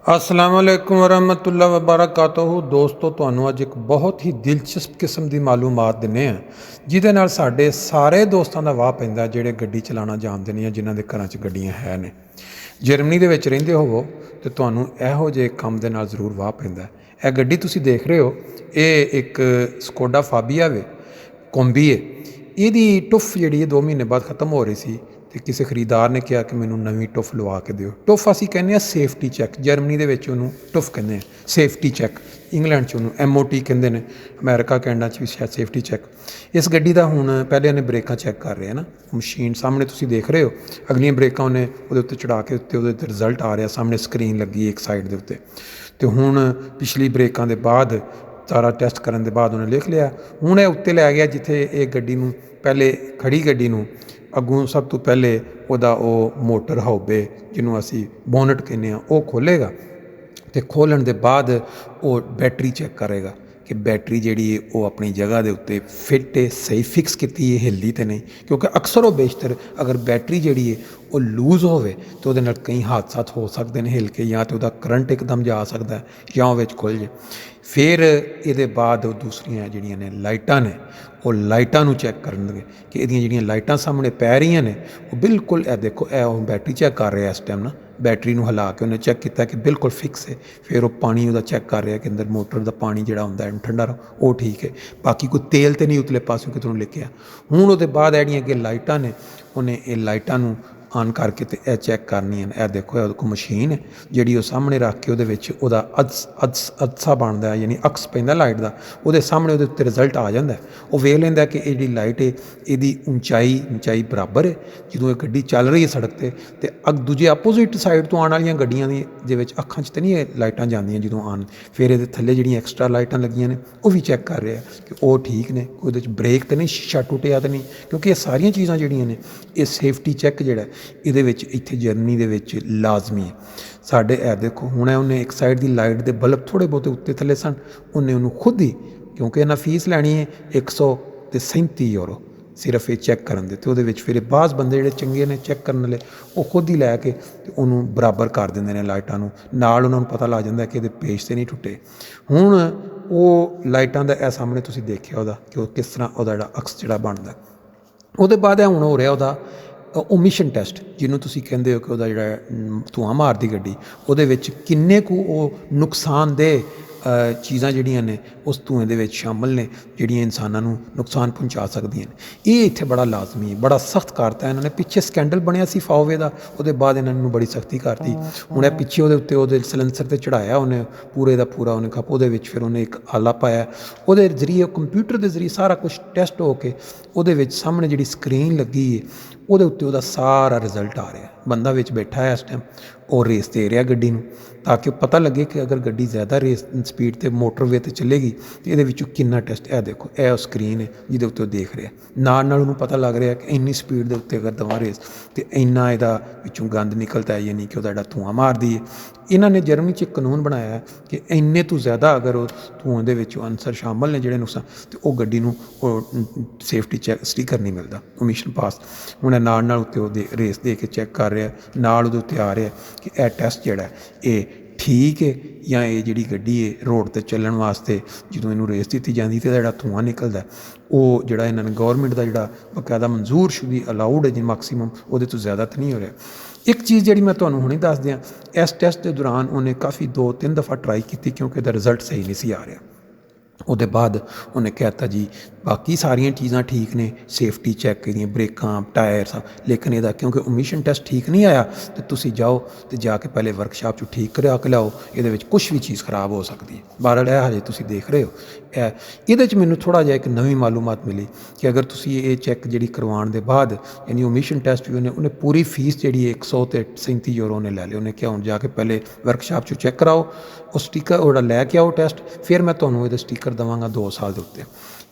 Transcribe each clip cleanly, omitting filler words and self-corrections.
असलामुअलैकुम वरहमतुल्लाह वबरकातुहू। दोस्तों ਤੁਹਾਨੂੰ ਅੱਜ ਇੱਕ ਬਹੁਤ ਹੀ ਦਿਲਚਸਪ ਕਿਸਮ ਦੀ ਮਾਲੂਮਾਤ ਦਿੰਨੇ ਆ ਜਿਹਦੇ ਨਾਲ ਸਾਡੇ ਸਾਰੇ ਦੋਸਤਾਂ ਦਾ ਵਾਹ ਪੈਂਦਾ ਜਿਹੜੇ ਗੱਡੀ ਚਲਾਉਣਾ ਜਾਣਦੇ ਨਹੀਂ ਆ, ਜਿਨ੍ਹਾਂ ਦੇ ਘਰਾਂ 'ਚ ਗੱਡੀਆਂ ਹੈ ਨੇ। ਜਰਮਨੀ ਦੇ ਵਿੱਚ ਰਹਿੰਦੇ ਹੋਵੋ ਤੇ ਤੁਹਾਨੂੰ ਇਹੋ ਜਿਹੇ ਕੰਮ ਦੇ ਨਾਲ ਜ਼ਰੂਰ ਵਾਹ ਪੈਂਦਾ। ਇਹ ਗੱਡੀ ਤੁਸੀਂ ਦੇਖ ਰਹੇ ਹੋ, ਇਹ ਇੱਕ ਸਕੋਡਾ ਫਾਬੀਆ ਵੇ ਕੋਂਬੀ ਹੈ। ਇਹਦੀ ਟੁੱਫ ਜਿਹੜੀ ਹੈ 2 ਮਹੀਨੇ ਬਾਅਦ ਖਤਮ ਹੋ ਰਹੀ ਸੀ ਤੇ ਕਿਸੇ ਖਰੀਦਦਾਰ ਨੇ ਕਿਹਾ ਕਿ ਮੈਨੂੰ ਨਵੀਂ ਟੁੱਫ ਲਵਾ ਕੇ ਦਿਓ। ਟੁੱਫ ਅਸੀਂ ਕਹਿੰਦੇ ਹਾਂ ਸੇਫਟੀ ਚੈੱਕ, ਜਰਮਨੀ ਦੇ ਵਿੱਚ ਉਹਨੂੰ ਟੁੱਫ ਕਹਿੰਦੇ ਆ, ਸੇਫਟੀ ਚੈੱਕ। ਇੰਗਲੈਂਡ 'ਚ ਉਹਨੂੰ MOT ਕਹਿੰਦੇ ਨੇ, ਅਮਰੀਕਾ ਕੈਨੇਡਾ 'ਚ ਵੀ ਸ਼ਾਇਦ ਸੇਫਟੀ ਚੈੱਕ। ਇਸ ਗੱਡੀ ਦਾ ਹੁਣ ਪਹਿਲੇ ਉਹਨੇ ਬ੍ਰੇਕਾਂ ਚੈੱਕ ਕਰ ਰਹੇ ਆ ਨਾ, ਮਸ਼ੀਨ ਸਾਹਮਣੇ ਤੁਸੀਂ ਦੇਖ ਰਹੇ ਹੋ। ਅਗਲੀਆਂ ਬ੍ਰੇਕਾਂ ਉਹਨੇ ਉਹਦੇ ਉੱਤੇ ਚੜਾ ਕੇ ਉੱਤੇ ਉਹਦੇ 'ਤੇ ਰਿਜ਼ਲਟ ਆ ਰਿਹਾ, ਸਾਹਮਣੇ ਸਕਰੀਨ ਲੱਗੀ ਇੱਕ ਸਾਈਡ ਦੇ ਉੱਤੇ। ਅਤੇ ਹੁਣ ਪਿਛਲੀ ਬ੍ਰੇਕਾਂ ਦੇ ਬਾਅਦ ਸਾਰਾ ਟੈਸਟ ਕਰਨ ਦੇ ਬਾਅਦ ਉਹਨੇ ਲਿਖ ਲਿਆ। ਹੁਣ ਇਹ ਉੱਤੇ ਲੈ ਗਿਆ ਜਿੱਥੇ ਇਹ ਗੱਡੀ ਨੂੰ ਪਹਿਲੇ ਖੜੀ ਗੱਡੀ ਨੂੰ ਅੱਗੋਂ ਸਭ ਤੋਂ ਪਹਿਲੇ ਉਹਦਾ ਉਹ ਮੋਟਰ ਹਾਊਬੇ ਜਿਹਨੂੰ ਅਸੀਂ ਬੋਨਟ ਕਹਿੰਦੇ ਹਾਂ ਉਹ ਖੋਲ੍ਹੇਗਾ ਅਤੇ ਖੋਲ੍ਹਣ ਦੇ ਬਾਅਦ ਉਹ ਬੈਟਰੀ ਚੈੱਕ ਕਰੇਗਾ ਕਿ ਬੈਟਰੀ ਜਿਹੜੀ ਹੈ ਉਹ ਆਪਣੀ ਜਗ੍ਹਾ ਦੇ ਉੱਤੇ ਫਿੱਟ ਹੈ, ਸਹੀ ਫਿਕਸ ਕੀਤੀ ਹੈ, ਹਿੱਲੀ ਤਾਂ ਨਹੀਂ। ਕਿਉਂਕਿ ਅਕਸਰ ਉਹ ਬੇਸ਼ਤਰ ਅਗਰ ਬੈਟਰੀ ਜਿਹੜੀ ਹੈ ਉਹ ਲੂਜ਼ ਹੋਵੇ ਤਾਂ ਉਹਦੇ ਨਾਲ ਕਈ ਹਾਦਸਾਤ ਹੋ ਸਕਦੇ ਨੇ ਹਿੱਲ ਕੇ, ਜਾਂ ਤਾਂ ਉਹਦਾ ਕਰੰਟ ਇੱਕਦਮ ਜਾ ਸਕਦਾ ਜਾਂ ਉਹ ਵਿੱਚ ਖੁੱਲ੍ਹ ਜੇ। ਫਿਰ ਇਹਦੇ ਬਾਅਦ ਉਹ ਦੂਸਰੀਆਂ ਜਿਹੜੀਆਂ ਨੇ ਲਾਈਟਾਂ ਨੇ, ਉਹ ਲਾਈਟਾਂ ਨੂੰ ਚੈੱਕ ਕਰਨਗੇ ਕਿ ਇਹਦੀਆਂ ਜਿਹੜੀਆਂ ਲਾਈਟਾਂ ਸਾਹਮਣੇ ਪੈ ਰਹੀਆਂ ਨੇ ਉਹ ਬਿਲਕੁਲ, ਇਹ ਦੇਖੋ ਇਹ ਉਹ ਬੈਟਰੀ ਚੈੱਕ ਕਰ ਰਿਹਾ ਇਸ ਟਾਈਮ ਨਾ, ਬੈਟਰੀ ਨੂੰ ਹਿਲਾ ਕੇ ਉਹਨੇ ਚੈੱਕ ਕੀਤਾ ਕਿ ਬਿਲਕੁਲ ਫਿਕਸ ਹੈ। ਫਿਰ ਉਹ ਪਾਣੀ ਉਹਦਾ ਚੈੱਕ ਕਰ ਰਿਹਾ ਕਿ ਅੰਦਰ ਮੋਟਰ ਦਾ ਪਾਣੀ ਜਿਹੜਾ ਹੁੰਦਾ ਠੰਡਾ ਉਹ ਠੀਕ ਹੈ, ਬਾਕੀ ਕੋਈ ਤੇਲ ਤਾਂ ਨਹੀਂ ਉਤਲੇ ਪਾਸਿਓਂ ਕਿਤੋਂ ਲਿਖਿਆ। ਹੁਣ ਉਹਦੇ ਬਾਅਦ ਜਿਹੜੀਆਂ ਅੱਗੇ ਲਾਈਟਾਂ ਨੇ ਉਹਨੇ ਇਹ ਲਾਈਟਾਂ ਨੂੰ ਆਨ ਕਰਕੇ ਤੇ ਇਹ ਚੈੱਕ ਕਰਨੀਆਂ ਨੇ। ਇਹ ਦੇਖੋ ਉਹਦੇ ਕੋਲ ਮਸ਼ੀਨ ਹੈ ਜਿਹੜੀ ਉਹ ਸਾਹਮਣੇ ਰੱਖ ਕੇ ਉਹਦੇ ਵਿੱਚ ਉਹਦਾ ਅਦਸਾ ਬਣਦਾ, ਯਾਨੀ ਅਕਸ ਪੈਂਦਾ ਲਾਈਟ ਦਾ, ਉਹਦੇ ਸਾਹਮਣੇ ਉਹਦੇ ਉੱਤੇ ਰਿਜ਼ਲਟ ਆ ਜਾਂਦਾ। ਉਹ ਵੇਖ ਲੈਂਦਾ ਕਿ ਇਹ ਜਿਹੜੀ ਲਾਈਟ ਹੈ ਇਹਦੀ ਉਚਾਈ ਬਰਾਬਰ ਹੈ। ਜਦੋਂ ਇਹ ਗੱਡੀ ਚੱਲ ਰਹੀ ਹੈ ਸੜਕ 'ਤੇ ਦੂਜੇ ਆਪੋਜ਼ਿਟ ਸਾਈਡ ਤੋਂ ਆਉਣ ਵਾਲੀਆਂ ਗੱਡੀਆਂ ਦੇ ਵਿੱਚ ਅੱਖਾਂ 'ਚ ਤਾਂ ਨਹੀਂ ਇਹ ਲਾਈਟਾਂ ਜਾਂਦੀਆਂ ਜਦੋਂ ਆਉਣ। ਫਿਰ ਇਹਦੇ ਥੱਲੇ ਜਿਹੜੀਆਂ ਐਕਸਟਰਾ ਲਾਈਟਾਂ ਲੱਗੀਆਂ ਨੇ ਉਹ ਵੀ ਚੈੱਕ ਕਰ ਰਿਹਾ ਕਿ ਉਹ ਠੀਕ ਨੇ, ਉਹਦੇ 'ਚ ਬ੍ਰੇਕ ਤਾਂ ਨਹੀਂ, ਸ਼ੀਸ਼ਾ ਟੁੱਟਿਆ ਤਾਂ ਨਹੀਂ। ਕਿਉਂਕਿ ਇਹ ਸਾਰੀਆਂ ਚੀਜ਼ਾਂ ਜਿਹੜੀਆਂ ਨੇ ਇਹ ਸੇਫਟੀ ਚੈੱਕ ਜਿਹੜਾ ਇਹਦੇ ਵਿੱਚ ਇੱਥੇ ਜਰਮਨੀ ਦੇ ਵਿੱਚ ਲਾਜ਼ਮੀ ਹੈ। ਸਾਡੇ ਇਹ ਦੇਖੋ ਹੁਣ ਉਹਨੇ ਇੱਕ ਸਾਈਡ ਦੀ ਲਾਈਟ ਦੇ ਬਲਬ ਥੋੜ੍ਹੇ ਬਹੁਤੇ ਉੱਤੇ ਥੱਲੇ ਸਨ, ਉਹਨੇ ਉਹਨੂੰ ਖੁਦ ਹੀ, ਕਿਉਂਕਿ ਇਹਨਾਂ ਫੀਸ ਲੈਣੀ ਹੈ 137 ਯੂਰੋ ਸਿਰਫ ਇਹ ਚੈੱਕ ਕਰਨ ਦੇ, ਅਤੇ ਉਹਦੇ ਵਿੱਚ ਫਿਰ ਬਾਜ਼ ਬੰਦੇ ਜਿਹੜੇ ਚੰਗੇ ਨੇ ਚੈੱਕ ਕਰਨ ਵਾਲੇ ਉਹ ਖੁਦ ਹੀ ਲੈ ਕੇ ਅਤੇ ਉਹਨੂੰ ਬਰਾਬਰ ਕਰ ਦਿੰਦੇ ਨੇ ਲਾਈਟਾਂ ਨੂੰ। ਨਾਲ ਉਹਨਾਂ ਨੂੰ ਪਤਾ ਲੱਗ ਜਾਂਦਾ ਕਿ ਇਹਦੇ ਪੇਚ 'ਤੇ ਨਹੀਂ ਟੁੱਟੇ। ਹੁਣ ਉਹ ਲਾਈਟਾਂ ਦਾ ਇਹ ਸਾਹਮਣੇ ਤੁਸੀਂ ਦੇਖਿਆ ਉਹਦਾ ਕਿ ਉਹ ਕਿਸ ਤਰ੍ਹਾਂ ਉਹਦਾ ਜਿਹੜਾ ਅਕਸ ਜਿਹੜਾ ਬਣਦਾ। ਉਹਦੇ ਬਾਅਦ ਇਹ ਹੁਣ ਹੋ ਰਿਹਾ ਉਹਦਾ ਓਮਿਸ਼ਨ ਟੈਸਟ, ਜਿਹਨੂੰ ਤੁਸੀਂ ਕਹਿੰਦੇ ਹੋ ਕਿ ਉਹਦਾ ਜਿਹੜਾ ਧੂੰਆਂ ਮਾਰਦੀ ਗੱਡੀ ਉਹਦੇ ਵਿੱਚ ਕਿੰਨੇ ਕੁ ਉਹ ਨੁਕਸਾਨਦੇਹ ਚੀਜ਼ਾਂ ਜਿਹੜੀਆਂ ਨੇ ਉਸ ਧੂੰਏਂ ਦੇ ਵਿੱਚ ਸ਼ਾਮਲ ਨੇ ਜਿਹੜੀਆਂ ਇਨਸਾਨਾਂ ਨੂੰ ਨੁਕਸਾਨ ਪਹੁੰਚਾ ਸਕਦੀਆਂ ਨੇ। ਇਹ ਇੱਥੇ ਬੜਾ ਲਾਜ਼ਮੀ ਹੈ, ਬੜਾ ਸਖਤ ਕਰਤਾ ਇਹਨਾਂ ਨੇ। ਪਿੱਛੇ ਸਕੈਂਡਲ ਬਣਿਆ ਸੀ ਫਾਓਵੇ ਦਾ, ਉਹਦੇ ਬਾਅਦ ਇਹਨਾਂ ਨੂੰ ਬੜੀ ਸਖਤੀ ਕਰਤੀ। ਹੁਣ ਇਹ ਪਿੱਛੇ ਉਹਦੇ ਉੱਤੇ ਉਹਦੇ ਸਲੈਂਸਰ 'ਤੇ ਚੜ੍ਹਾਇਆ ਉਹਨੇ ਪੂਰੇ ਦਾ ਪੂਰਾ, ਉਹਨੇ ਕੱਪ ਉਹਦੇ ਵਿੱਚ ਫਿਰ ਉਹਨੇ ਇੱਕ ਆਲਾ ਪਾਇਆ, ਉਹਦੇ ਜ਼ਰੀਏ ਕੰਪਿਊਟਰ ਦੇ ਜ਼ਰੀਏ ਸਾਰਾ ਕੁਛ ਟੈਸਟ ਹੋ ਕੇ ਉਹਦੇ ਵਿੱਚ ਸਾਹਮਣੇ ਜਿਹੜੀ ਸਕਰੀਨ ਲੱਗੀ ਹੈ ਉਹਦੇ ਉੱਤੇ ਉਹਦਾ ਸਾਰਾ ਰਿਜ਼ਲਟ ਆ ਰਿਹਾ। ਬੰਦਾ ਵਿੱਚ ਬੈਠਾ ਹੈ ਇਸ ਟਾਈਮ, ਉਹ ਰੇਸ ਦੇ ਰਿਹਾ ਗੱਡੀ ਨੂੰ ਤਾਂ ਕਿ ਪਤਾ ਲੱਗੇ ਕਿ ਅਗਰ ਗੱਡੀ ਜ਼ਿਆਦਾ ਰੇਸ ਸਪੀਡ 'ਤੇ ਮੋਟਰਵੇ 'ਤੇ ਚੱਲੇਗੀ ਤਾਂ ਇਹਦੇ ਵਿੱਚੋਂ ਕਿੰਨਾ ਟੈਸਟ। ਇਹ ਦੇਖੋ ਇਹ ਉਹ ਸਕਰੀਨ ਹੈ ਜਿਹਦੇ ਉੱਤੇ ਉਹ ਦੇਖ ਰਿਹਾ, ਨਾਲ ਉਹਨੂੰ ਪਤਾ ਲੱਗ ਰਿਹਾ ਕਿ ਇੰਨੀ ਸਪੀਡ ਦੇ ਉੱਤੇ ਅਗਰ ਦਵਾਂ ਰੇਸ ਅਤੇ ਇੰਨਾ ਇਹਦਾ ਵਿੱਚੋਂ ਗੰਦ ਨਿਕਲਦਾ, ਯਾਨੀ ਕਿ ਉਹਦਾ ਜਿਹੜਾ ਧੂੰਆਂ ਮਾਰਦੀ ਹੈ। ਇਹਨਾਂ ਨੇ ਜਰਮਨੀ 'ਚ ਇੱਕ ਕਾਨੂੰਨ ਬਣਾਇਆ ਕਿ ਇੰਨੇ ਤੋਂ ਜ਼ਿਆਦਾ ਅਗਰ ਉਹ ਧੂੰਆਂ ਦੇ ਵਿੱਚ ਅਨਸਰ ਸ਼ਾਮਲ ਨੇ ਜਿਹੜੇ ਨੁਕਸਾਨ, ਅਤੇ ਉਹ ਗੱਡੀ ਨੂੰ ਉਹ ਸੇਫਟੀ ਚੈੱਕ ਸਟੀਕਰ ਨਹੀਂ ਮਿਲਦਾ, ਓਮਿਸ਼ਨ ਪਾਸ। ਹੁਣ ਨਾਲ ਉੱਤੇ ਉਹ ਰੇਸ ਦੇ ਕੇ ਚੈੱਕ ਕਰ ਰਿਹਾ, ਨਾਲ ਉਹਦੇ ਉੱਤੇ ਆ ਰਿਹਾ ਕਿ ਇਹ ਟੈਸਟ ਜਿਹੜਾ ਇਹ ਠੀਕ ਹੈ ਜਾਂ ਇਹ ਜਿਹੜੀ ਗੱਡੀ ਹੈ ਰੋਡ 'ਤੇ ਚੱਲਣ ਵਾਸਤੇ ਜਦੋਂ ਇਹਨੂੰ ਰੇਸ ਦਿੱਤੀ ਜਾਂਦੀ ਤਾਂ ਜਿਹੜਾ ਧੂੰਆਂ ਨਿਕਲਦਾ ਉਹ ਜਿਹੜਾ ਇਹਨਾਂ ਨੇ ਗੌਰਮੈਂਟ ਦਾ ਜਿਹੜਾ ਬਕਾਇਦਾ ਮਨਜ਼ੂਰ ਸ਼ੁਦੀ ਅਲਾਊਡ ਹੈ ਜੀ ਮੈਕਸੀਮਮ, ਉਹਦੇ ਤੋਂ ਜ਼ਿਆਦਾ ਤਾਂ ਨਹੀਂ ਹੋ ਰਿਹਾ। ਇੱਕ ਚੀਜ਼ ਜਿਹੜੀ ਮੈਂ ਤੁਹਾਨੂੰ ਹੁਣੇ ਦੱਸ ਦਿਆਂ, ਇਸ ਟੈਸਟ ਦੇ ਦੌਰਾਨ ਉਹਨੇ ਕਾਫੀ 2-3 ਦਫਾ ਟਰਾਈ ਕੀਤੀ ਕਿਉਂਕਿ ਇਹਦਾ ਰਿਜ਼ਲਟ ਸਹੀ ਨਹੀਂ ਸੀ ਆ ਰਿਹਾ। ਉਹਦੇ ਬਾਅਦ ਉਹਨੇ ਕਹਿ ਦਿੱਤਾ ਜੀ ਬਾਕੀ ਸਾਰੀਆਂ ਚੀਜ਼ਾਂ ਠੀਕ ਨੇ, ਸੇਫਟੀ ਚੈੱਕ ਇਹਦੀਆਂ ਬ੍ਰੇਕਾਂ ਟਾਇਰ ਸਭ, ਲੇਕਿਨ ਇਹਦਾ ਕਿਉਂਕਿ ਓਮਿਸ਼ਨ ਟੈਸਟ ਠੀਕ ਨਹੀਂ ਆਇਆ ਅਤੇ ਤੁਸੀਂ ਜਾਓ ਅਤੇ ਜਾ ਕੇ ਪਹਿਲੇ ਵਰਕਸ਼ਾਪ 'ਚੋਂ ਠੀਕ ਕਰਾ ਕੇ ਲਿਆਓ, ਇਹਦੇ ਵਿੱਚ ਕੁਛ ਵੀ ਚੀਜ਼ ਖਰਾਬ ਹੋ ਸਕਦੀ ਹੈ। ਬਹਰਹਾਲ ਇਹ ਹਜੇ ਤੁਸੀਂ ਦੇਖ ਰਹੇ ਹੋ। ਇਹਦੇ 'ਚ ਮੈਨੂੰ ਥੋੜ੍ਹਾ ਜਿਹਾ ਇੱਕ ਨਵੀਂ ਮਾਲੂਮਾਤ ਮਿਲੀ ਕਿ ਅਗਰ ਤੁਸੀਂ ਇਹ ਚੈੱਕ ਜਿਹੜੀ ਕਰਵਾਉਣ ਦੇ ਬਾਅਦ ਯਾਨੀ ਓਮਿਸ਼ਨ ਟੈਸਟ ਵੀ ਉਹਨੇ ਪੂਰੀ ਫੀਸ ਜਿਹੜੀ 137 ਯੂਰੋ ਉਹਨੇ ਲੈ ਲਈ। ਉਹਨੇ ਕਿਹਾ ਹੁਣ ਜਾ ਕੇ ਪਹਿਲੇ ਵਰਕਸ਼ਾਪ 'ਚੋਂ ਚੈੱਕ ਕਰਾਓ, ਉਹ ਸਟੀਕਰ ਉਹਦਾ ਲੈ ਕੇ ਆਓ ਟੈਸਟ, ਫਿਰ ਮੈਂ ਤੁਹਾਨੂੰ ਇਹਦੇ ਸਟੀਕਰ ਦੇਵਾਂਗਾ 2 ਸਾਲ ਦੇ ਉੱਤੇ।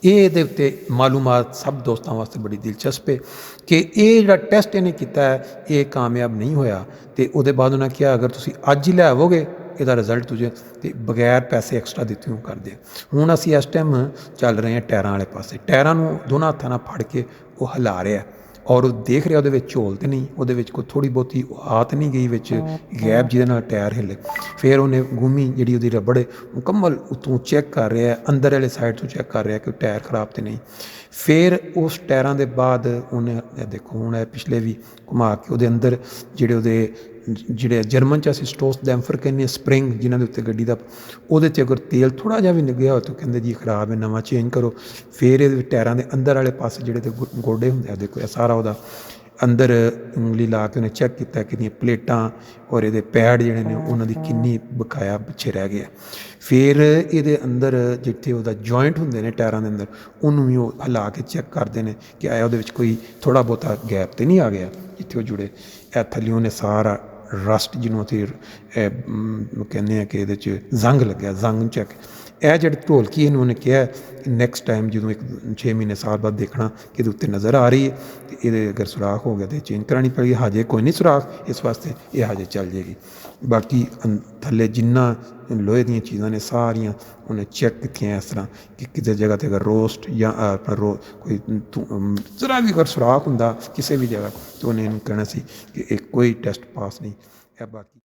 ਇਹਦੇ ਉੱਤੇ ਮਾਲੂਮਾਤ ਸਭ ਦੋਸਤਾਂ ਵਾਸਤੇ ਬੜੀ ਦਿਲਚਸਪ ਹੈ ਕਿ ਇਹ ਜਿਹੜਾ ਟੈਸਟ ਇਹਨੇ ਕੀਤਾ ਹੈ ਇਹ ਕਾਮਯਾਬ ਨਹੀਂ ਹੋਇਆ, ਅਤੇ ਉਹਦੇ ਬਾਅਦ ਉਹਨਾਂ ਕਿਹਾ ਅਗਰ ਤੁਸੀਂ ਅੱਜ ਹੀ ਲੈ ਆਵੋਗੇ ਇਹਦਾ ਰਿਜ਼ਲਟ ਤੁਝੇ ਅਤੇ ਬਗੈਰ ਪੈਸੇ ਐਕਸਟਰਾ ਦਿੱਤੇ ਹੋਂ ਕਰ ਦਿਆ। ਹੁਣ ਅਸੀਂ ਇਸ ਟਾਈਮ ਚੱਲ ਰਹੇ ਹਾਂ ਟਾਇਰਾਂ ਵਾਲੇ ਪਾਸੇ। ਟਾਇਰਾਂ ਨੂੰ ਦੋਨਾਂ ਹੱਥਾਂ ਨਾਲ ਫੜ ਕੇ ਉਹ ਹਿਲਾ ਰਿਹਾ, ਔਰ ਉਹ ਦੇਖ ਰਿਹਾ ਉਹਦੇ ਵਿੱਚ ਝੋਲ ਤਾਂ ਨਹੀਂ, ਉਹਦੇ ਵਿੱਚ ਕੋਈ ਥੋੜ੍ਹੀ ਬਹੁਤੀ ਆ ਤਾਂ ਨਹੀਂ ਗਈ ਵਿੱਚ ਗੈਪ ਜਿਹਦੇ ਨਾਲ ਟਾਇਰ ਹਿੱਲੇ। ਫਿਰ ਉਹਨੇ ਗੂਮੀ ਜਿਹੜੀ ਉਹਦੀ ਰਬੜ ਮੁਕੰਮਲ ਉੱਤੋਂ ਚੈੱਕ ਕਰ ਰਿਹਾ, ਅੰਦਰ ਵਾਲੇ ਸਾਈਡ ਤੋਂ ਚੈੱਕ ਕਰ ਰਿਹਾ ਕਿ ਟਾਇਰ ਖਰਾਬ ਤਾਂ ਨਹੀਂ। ਫਿਰ ਉਸ ਟਾਇਰਾਂ ਦੇ ਬਾਅਦ ਉਹਨੇ ਇਹ ਦੇਖੋ ਹੁਣ ਇਹ ਪਿਛਲੇ ਵੀ ਘੁਮਾ ਕੇ ਉਹਦੇ ਅੰਦਰ ਜਿਹੜੇ ਜਰਮਨ 'ਚ ਅਸੀਂ ਸਟੋਸ ਡੈਂਫਰ ਕਹਿੰਦੇ ਹਾਂ, ਸਪਰਿੰਗ ਜਿਨ੍ਹਾਂ ਦੇ ਉੱਤੇ ਗੱਡੀ ਦਾ, ਉਹਦੇ 'ਚ ਅਗਰ ਤੇਲ ਥੋੜ੍ਹਾ ਜਿਹਾ ਵੀ ਨਿਕਲਿਆ ਹੋਇਆ ਤਾਂ ਕਹਿੰਦੇ ਜੀ ਖਰਾਬ ਹੈ, ਨਵਾਂ ਚੇਂਜ ਕਰੋ। ਫਿਰ ਇਹਦੇ ਟਾਇਰਾਂ ਦੇ ਅੰਦਰ ਵਾਲੇ ਪਾਸੇ ਜਿਹੜੇ ਤੇ ਗੋਡੇ ਹੁੰਦੇ ਆ, ਦੇਖੋ ਇਹ ਸਾਰਾ ਉਹਦਾ ਅੰਦਰ ਉਂਗਲੀ ਲਾ ਕੇ ਉਹਨੇ ਚੈੱਕ ਕੀਤਾ ਕਿ ਇਹਦੀਆਂ ਪਲੇਟਾਂ ਔਰ ਇਹਦੇ ਪੈਡ ਜਿਹੜੇ ਨੇ ਉਹਨਾਂ ਦੀ ਕਿੰਨੀ ਬਕਾਇਆ ਪਿੱਛੇ ਰਹਿ ਗਿਆ। ਫਿਰ ਇਹਦੇ ਅੰਦਰ ਜਿੱਥੇ ਉਹਦਾ ਜੁਆਇੰਟ ਹੁੰਦੇ ਨੇ ਟਾਇਰਾਂ ਦੇ ਅੰਦਰ, ਉਹਨੂੰ ਵੀ ਉਹ ਹਿਲਾ ਕੇ ਚੈੱਕ ਕਰਦੇ ਨੇ ਕਿ ਆਇਆ ਉਹਦੇ ਵਿੱਚ ਕੋਈ ਥੋੜ੍ਹਾ ਬਹੁਤਾ ਗੈਪ ਤਾਂ ਨਹੀਂ ਆ ਗਿਆ ਜਿੱਥੇ ਉਹ ਜੁੜੇ। ਇਹ ਥੱਲਿਓਂ ਨੇ ਸਾਰਾ ਰਸਟ ਜਿਹਨੂੰ ਅਸੀਂ ਕਹਿੰਦੇ ਹਾਂ ਕਿ ਇਹਦੇ 'ਚ ਜ਼ੰਗ ਲੱਗਿਆ, ਜ਼ੰਗ ਚੈੱਕ। ਇਹ ਜਿਹੜੇ ਢੋਲਕੀ ਇਹਨੂੰ ਉਹਨੇ ਕਿਹਾ ਨੈਕਸਟ ਟਾਈਮ ਜਦੋਂ 6 ਮਹੀਨੇ ਸਾਲ ਬਾਅਦ ਦੇਖਣਾ ਕਿ ਇਹਦੇ ਉੱਤੇ ਨਜ਼ਰ ਆ ਰਹੀ ਹੈ ਅਤੇ ਇਹਦੇ ਅਗਰ ਸੁਰਾਖ ਹੋ ਗਿਆ ਤਾਂ ਚੇਂਜ ਕਰਾਉਣੀ ਪਏਗੀ। ਹਜੇ ਕੋਈ ਨਹੀਂ ਸੁਰਾਖ, ਇਸ ਵਾਸਤੇ ਇਹ ਹਜੇ ਚੱਲ ਜਾਏਗੀ। ਬਾਕੀ ਥੱਲੇ ਜਿੰਨਾ ਲੋਹੇ ਦੀਆਂ ਚੀਜ਼ਾਂ ਨੇ ਸਾਰੀਆਂ ਉਹਨੇ ਚੈੱਕ ਕੀਤੀਆਂ ਇਸ ਤਰ੍ਹਾਂ ਕਿ ਕਿਸੇ ਜਗ੍ਹਾ 'ਤੇ ਅਗਰ ਰੋਸਟ ਜਾਂ ਕੋਈ ਜ਼ਰਾ ਵੀ ਅਗਰ ਸੁਰਾਖ ਹੁੰਦਾ ਕਿਸੇ ਵੀ ਜਗ੍ਹਾ ਤਾਂ ਉਹਨੇ ਇਹਨੂੰ ਕਹਿਣਾ ਸੀ ਕਿ ਇਹ ਕੋਈ ਟੈਸਟ ਪਾਸ ਨਹੀਂ ਹੈ। ਬਾਕੀ